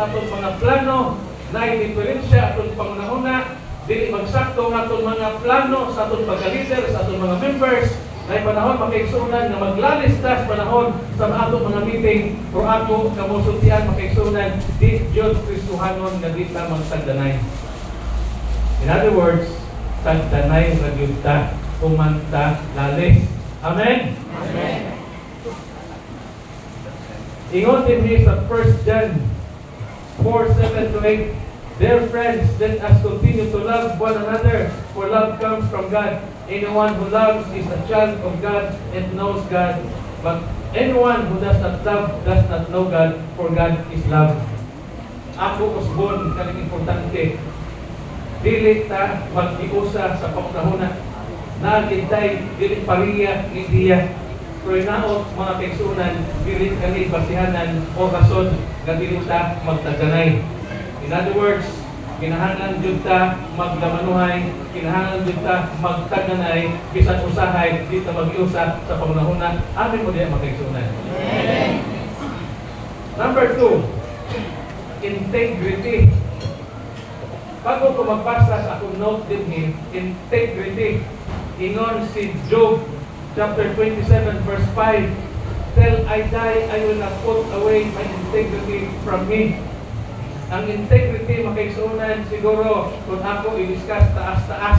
sa atong mga plano na diferensya atong pangunahuna, dili magsakto ng atong mga plano sa atong pagka-leader, sa atong mga members, na panahon makaigsunan na maglalistas panahon sa atong mga meeting pero ako kamusultian makaigsunan di Diyos Kristohanon nga di lamang tagdanay. In other words, tagdanay ragyuta umanta lalis. Amen? Amen. Ingon din niya sa 1 John 4:7-8, Dear friends, let us continue to love one another, for love comes from God. Anyone who loves is a child of God and knows God. But anyone who does not love does not know God, for God is love. Ako usbon, kaling importante. Dili ta mag-iusa sa pangunahuna. Nagintay, dili pariya, ideya. Pero inaot mga kaigsunan, dili kani basihanan o rason nga dili ta magtaganay. In other words, kinahanglan jud ta magdamanuhay, kinahanglan jud ta magtaganay, bisan usahay, di ta mag-iusa sa pangunahuna. Amin mo diya makaigsunan. Number 2, integrity. Bago ko magbasa sa akong note din, integrity. Ingon si Job chapter 27 verse 5, Till I die, I will not put away my integrity from me. Ang integrity makaigsunan siguro kung ako i-discuss taas-taas.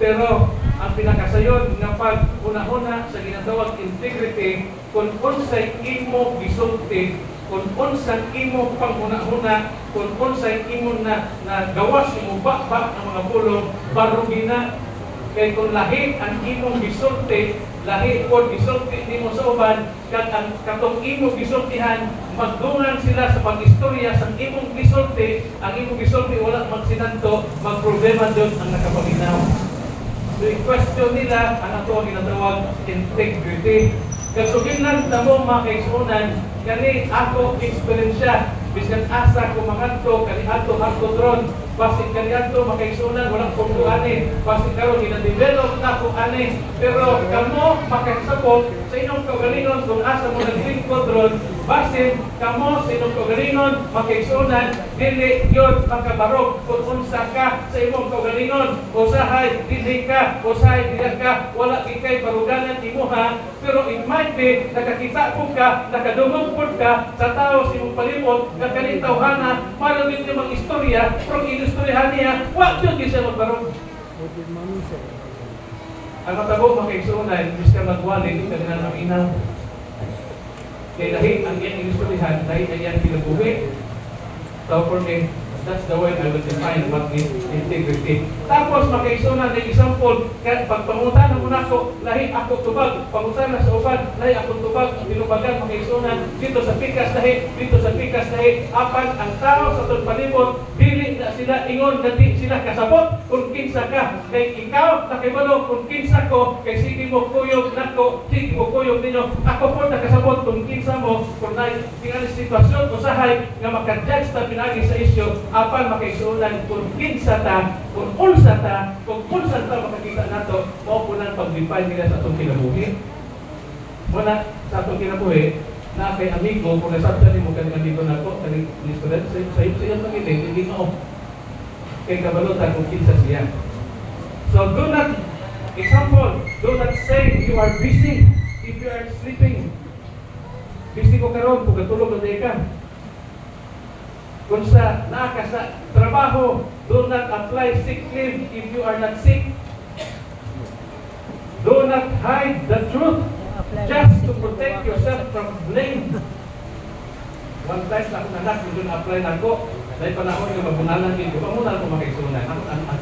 Pero ang pinakasayon nga pag una-una sa ginatawag integrity, kung unsay imo gisulti, kung unsang imo panguna-una, kung unsay imo na gawas imo bakbak ang mga pulong, barugina. Kaya kung lahi ang imong gisulti, lahi po gisulti nimo sa uban, kag ang katong imong gisultihan, magdungan sila sa pag-istorya sa imong gisulti, ang imong gisulti wala magsinanto, magproblema doon ang nakapaminaw. So i-question nila ang ato ang ginatawag integrity. Kag sugin lang tamo mga kaigsunan, kani ako eksperyensya, biskan asa ko mangadto kani adto hagtotron, basi kani adto makaigsunan walang pagduani, basi karon gina-develop na ko ani, pero kamo makasabot sa inyong kaugalingon kung asa mo naglingkod ron, basi kamo sa inyong kaugalingon makaigsunan dili gyud makabarog kung unsa ka sa imong kaugalingon, usahay dili ka, usahay dili ka, wala gikay baruganan imuha, pero it might be nakakita po ka, nakadungog po ka sa tao sa imong palibot, kakalitaw hana, para dito mang istorya, pero ilustoryahan niya, wag yun di siya magbarong. Ang matabo makaigsunan, Mr. Magwali, di ka na inaw. Kaya dahil ang iyang ilustoryahan, dahil ang iyang pinabuhi. So for me, that's the way I will define what is integrity. Tapos makaigsunan na example, kaya pag pangutan mo na ako, lahi ako tubag, pangutan na sa uban, lahi ako tubag, tinubagan makaigsunan, dito sa pikas lahi, dito sa pikas lahi, apan ang tao sa itong palibot, dili na sila ingon, dati sila kasabot, kung kinsa ka, kay ikaw, nakibalo, kung kinsa ko, kay sige mo kuyog nako, sige mo kuyog ninyo, ako po nakasabot, kung kinsa mo, kung na tingali sitwasyon, usahay, nga makadjudge na pinagi sa isyo, apan makaigsunan, kung kinsa ta, kung ulsa ta, kung ulsa ta makakita nato, mao po nang pag-define nila sa itong kinabuhi. Muna, sa itong kinabuhi, na kay amigo, kung nasabtan mo kanyang amigo na ko, kanyang student, sa iyong pangitin, hindi mo, kay kabalutan kung kinsa siya. So, do not, example, do not say you are busy if you are sleeping. Busy ko karon, kung katulog na ka. Kung sa naaka sa trabaho, do not apply sick leave if you are not sick. Do not hide the truth just to protect yourself from blame. One time sa akong anak, doon apply na ko, dahil panahon yung mabunalan din ko, pamunal ko makaigsunan.